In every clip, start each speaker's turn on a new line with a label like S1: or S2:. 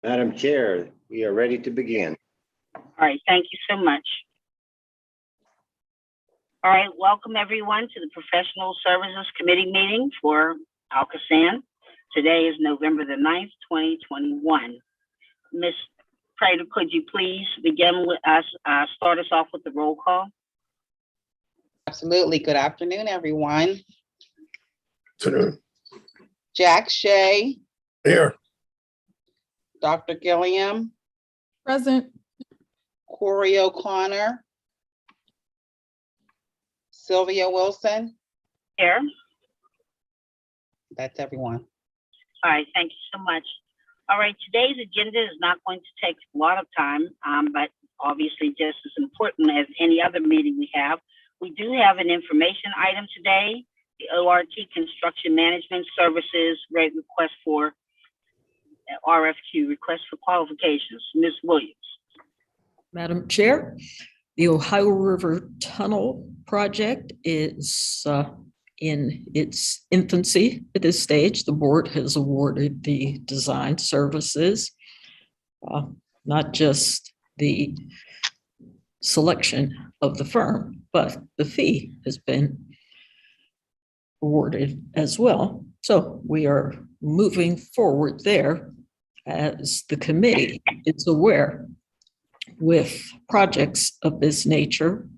S1: Madam Chair, we are ready to begin.
S2: All right, thank you so much. All right, welcome everyone to the Professional Services Committee meeting for ALCOSAN. Today is November the 9th, 2021. Ms. Prater, could you please begin with us, start us off with the roll call?
S3: Absolutely. Good afternoon, everyone.
S4: Afternoon.
S3: Jack Shea,
S4: Here.
S3: Dr. Gilliam,
S5: Present.
S3: Corey O'Connor, Sylvia Wilson.
S2: Here.
S3: That's everyone.
S2: All right, thank you so much. All right, today's agenda is not going to take a lot of time, but obviously just as important as any other meeting we have. We do have an information item today, the ORT Construction Management Services rate request for RFQ, request for qualifications. Ms. Williams.
S5: Madam Chair, the Ohio River Tunnel project is in its infancy at this stage. The board has awarded the design services, not just the selection of the firm, but the fee has been awarded as well. So we are moving forward there as the committee is aware. With projects of this nature,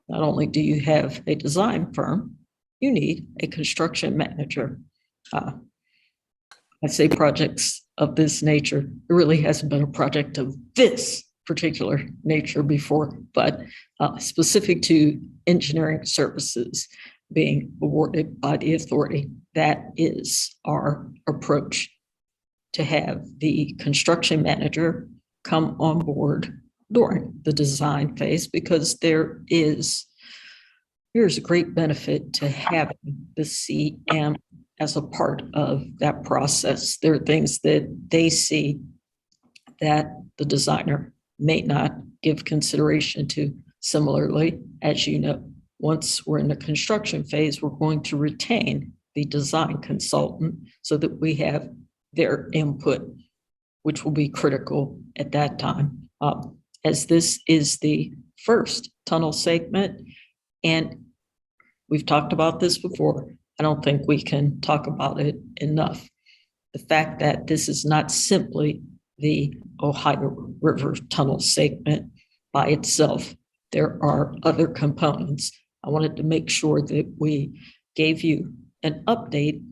S5: not only do you have a design firm, you need a construction manager. I say projects of this nature. There really hasn't been a project of this particular nature before, but specific to engineering services being awarded by the authority. That is our approach, to have the construction manager come on board during the design phase, because there's a great benefit to having the CM as a part of that process. There are things that they see that the designer may not give consideration to. Similarly, as you know, once we're in the construction phase, we're going to retain the design consultant so that we have their input, which will be critical at that time. As this is the first tunnel segment, and we've talked about this before, I don't think we can talk about it enough. The fact that this is not simply the Ohio River Tunnel segment by itself. There are other components. I wanted to make sure that we gave you an update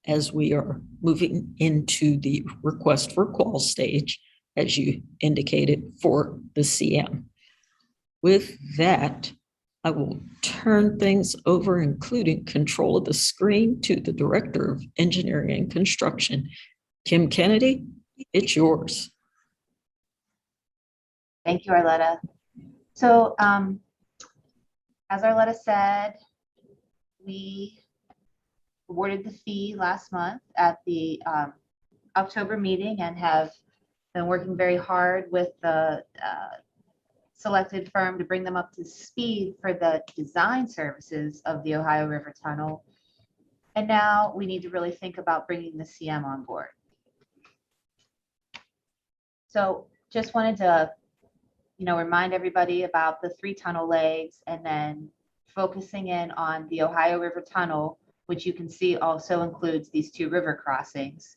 S5: as we are moving into the request for qual stage, as you indicated, for the CM. With that, I will turn things over, including control of the screen, to the Director of Engineering and Construction. Kim Kennedy, it's yours.
S6: Thank you, Arletta. So as Arletta said, we awarded the fee last month at the October meeting and have been working very hard with the selected firm to bring them up to speed for the design services of the Ohio River Tunnel. And now we need to really think about bringing the CM on board. So just wanted to, remind everybody about the 3 tunnel legs, and then focusing in on the Ohio River Tunnel, which you can see also includes these 2 river crossings.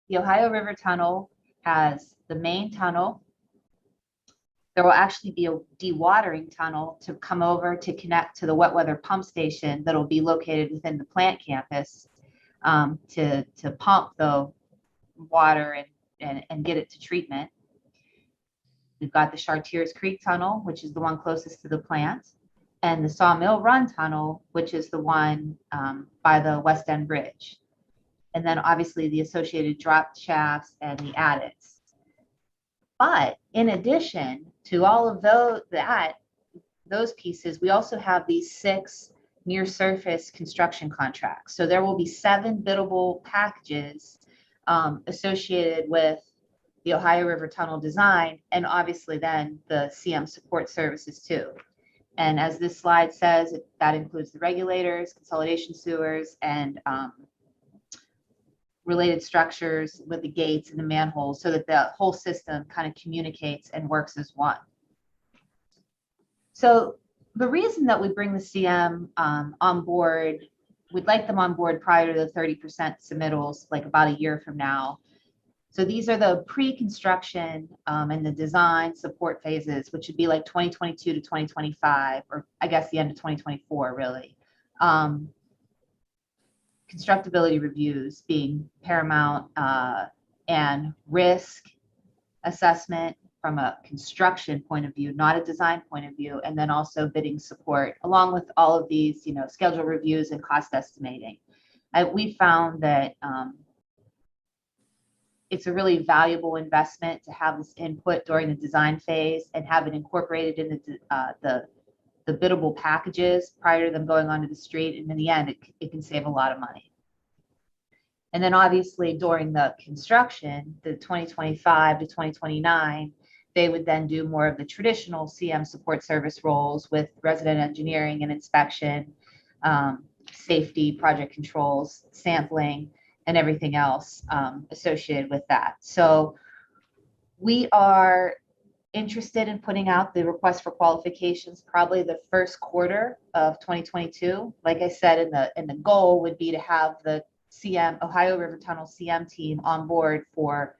S6: The Ohio River Tunnel has the main tunnel. There will actually be a dewatering tunnel to come over to connect to the wet weather pump station that will be located within the plant campus to pump the water and get it to treatment. We've got the Chartiers Creek Tunnel, which is the one closest to the plant, and the Sawmill Run Tunnel, which is the one by the West End Bridge. And then obviously the associated drop shafts and the adits. But in addition to all of those pieces, we also have these 6 near surface construction contracts. So there will be 7 biddable packages associated with the Ohio River Tunnel design, and obviously then the CM support services too. And as this slide says, that includes the regulators, consolidation sewers, and related structures with the gates and the manholes so that the whole system kind of communicates and works as one. So the reason that we bring the CM on board, we'd like them on board prior to the 30% submittals, like about a year from now. So these are the pre-construction and the design support phases, which would be like 2022 to 2025, or I guess the end of 2024, really. Constructability reviews being paramount, and risk assessment from a construction point of view, not a design point of view, and then also bidding support, along with all of these, schedule reviews and cost estimating. We found that it's a really valuable investment to have this input during the design phase and have it incorporated in the biddable packages prior to them going onto the street. And in the end, it can save a lot of money. And then obviously during the construction, the 2025 to 2029, they would then do more of the traditional CM support service roles with resident engineering and inspection, safety, project controls, sampling, and everything else associated with that. So we are interested in putting out the request for qualifications probably the first quarter of 2022. Like I said, and the goal would be to have the CM, Ohio River Tunnel CM team on board for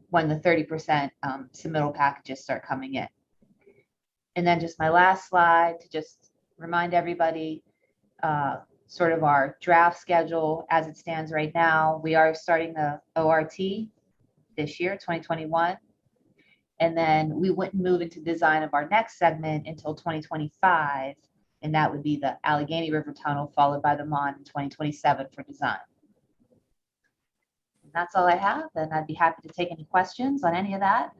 S6: when the 30% submittal packages start coming in. And then just my last slide to just remind everybody sort of our draft schedule as it stands right now. We are starting the ORT this year, 2021. And then we wouldn't move into design of our next segment until 2025. And that would be the Allegheny River Tunnel, followed by the MON in 2027 for design. And that's all I have. And I'd be happy to take any questions on any of that.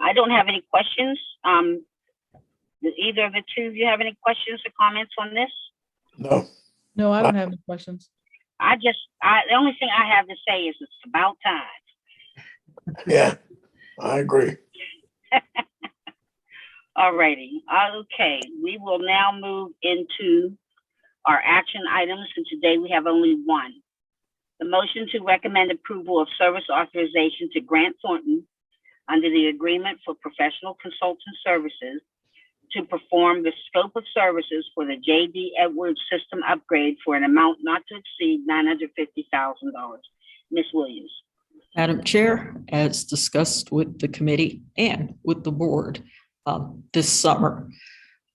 S2: I don't have any questions. Does either of the two of you have any questions or comments on this?
S4: No,
S7: No, I don't have any questions.
S2: The only thing I have to say is it's about time.
S4: yeah, I agree.
S2: All righty. Okay, we will now move into our action items, and today we have only one. The motion to recommend approval of service authorization to Grant Thornton under the agreement for professional consultant services to perform the scope of services for the J.D. Edwards system upgrade for an amount not to exceed $950,000. Ms. Williams.
S5: Madam Chair, as discussed with the committee and with the board this summer,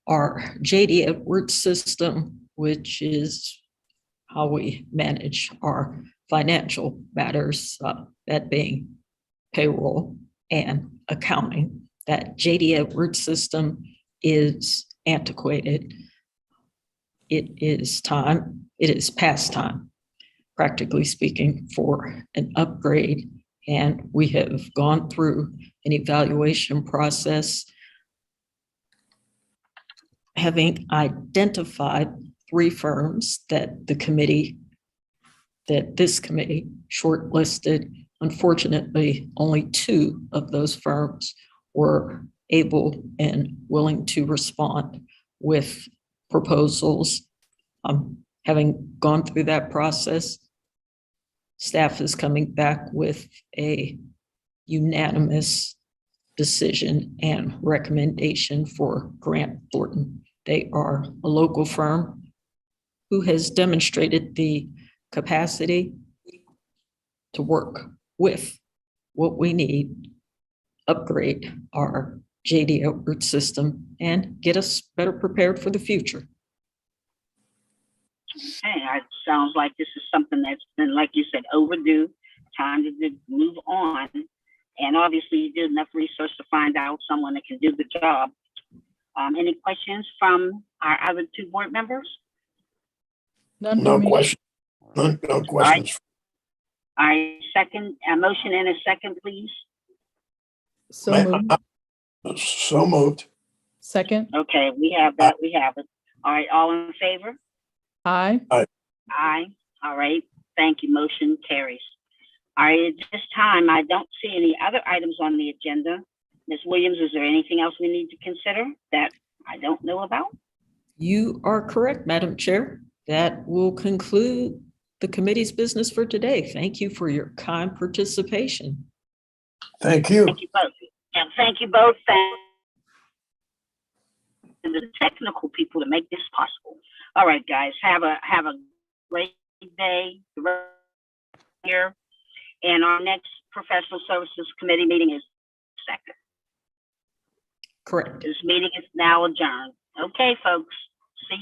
S5: our J.D. Edwards system, which is how we manage our financial matters, that being payroll and accounting, that J.D. Edwards system is antiquated. It is past time, practically speaking, for an upgrade. And we have gone through an evaluation process, having identified 3 firms that this committee shortlisted. Unfortunately, only 2 of those firms were able and willing to respond with proposals. Having gone through that process, staff is coming back with a unanimous decision and recommendation for Grant Thornton. They are a local firm who has demonstrated the capacity to work with what we need, upgrade our J.D. Edwards system, and get us better prepared for the future.
S2: Hey, it sounds like this is something that's been, like you said, overdue. Time to move on. And obviously you did enough research to find out someone that can do the job. Any questions from our other 2 board members?
S7: None for
S4: No
S7: me.
S4: question. No questions.
S2: All right, a motion and a second, please.
S7: So moved.
S4: So moved.
S7: Second.
S2: Okay, we have that. We have it. All right, all in favor?
S7: Aye.
S2: Aye. All right, thank you. Motion carries. All right, at this time, I don't see any other items on the agenda. Ms. Williams, is there anything else we need to consider that I don't know about?
S5: You are correct, Madam Chair. that will conclude the committee's business for today. Thank you for your kind participation.
S4: Thank you.
S2: Thank you both. And thank you both. And the technical people to make this possible. All right, guys, have a great day here. And our next Professional Services Committee meeting is second.
S5: Correct.
S2: This meeting is now adjourned. Okay, folks.